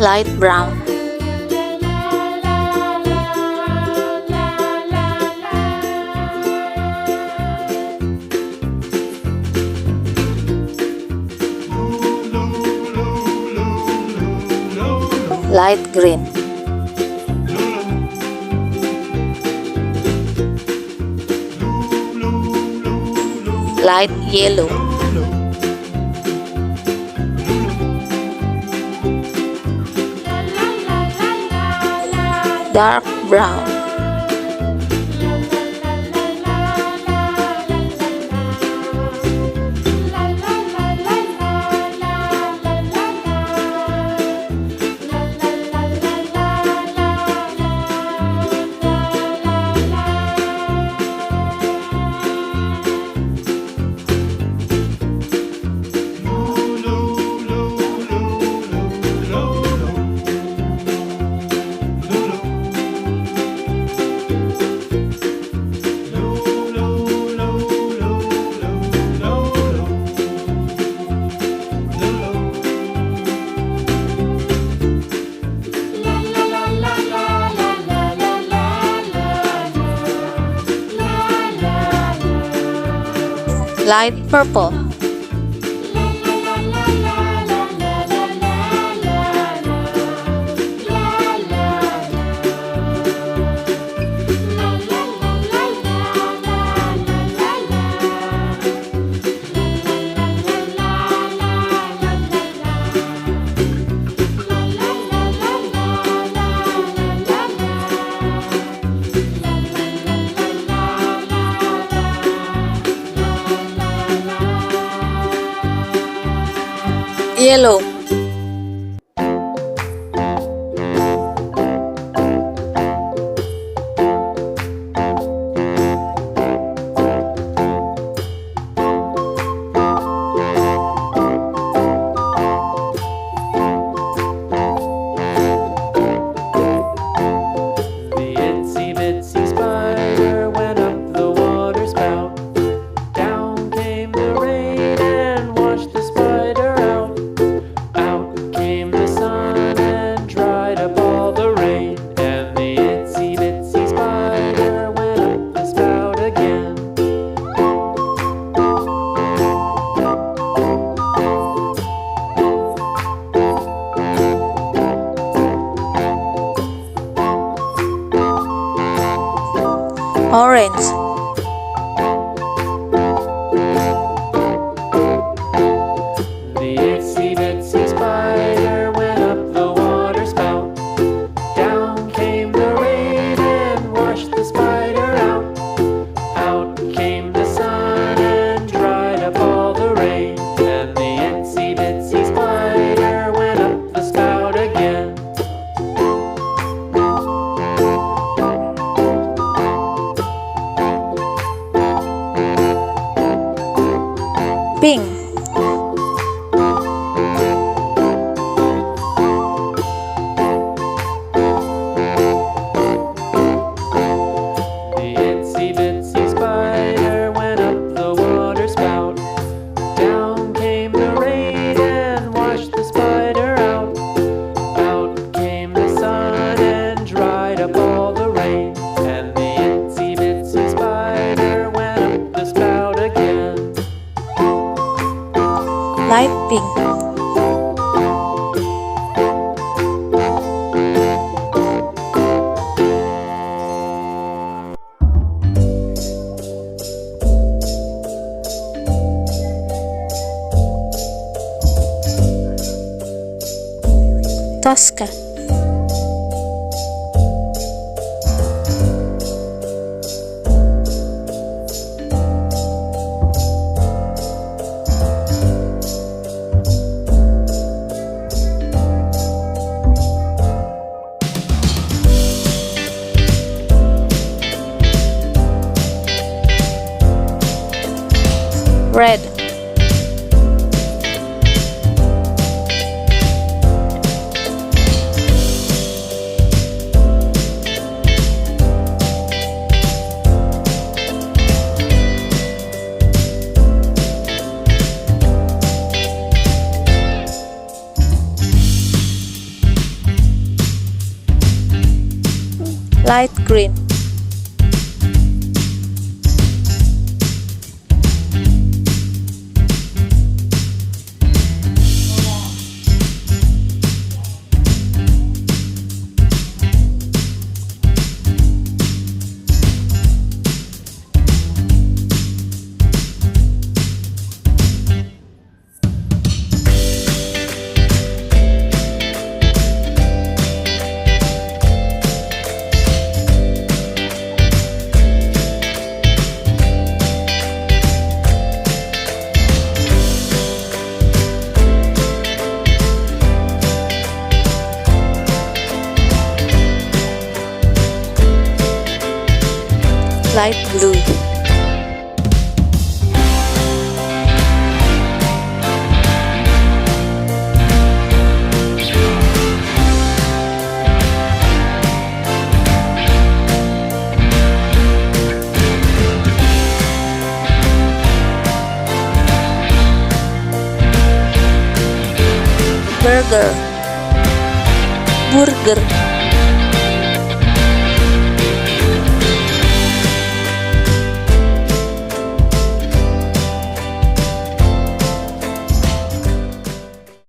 light brown, light green, light yellow, dark brown, light purple, yellow, orange, The itsy bitsy spider went up the water spout. Down came the rain and washed the spider out. Out came the sun and dried up all the rain. And the itsy bitsy spider went up the spout again. pink, The itsy bitsy spider went up the water spout. Down came the rain and washed the spider out. Out came the sun and dried up all the rain. And the itsy bitsy spider went up the spout again. light pink, Tosca, red, green. Light blue. Burger.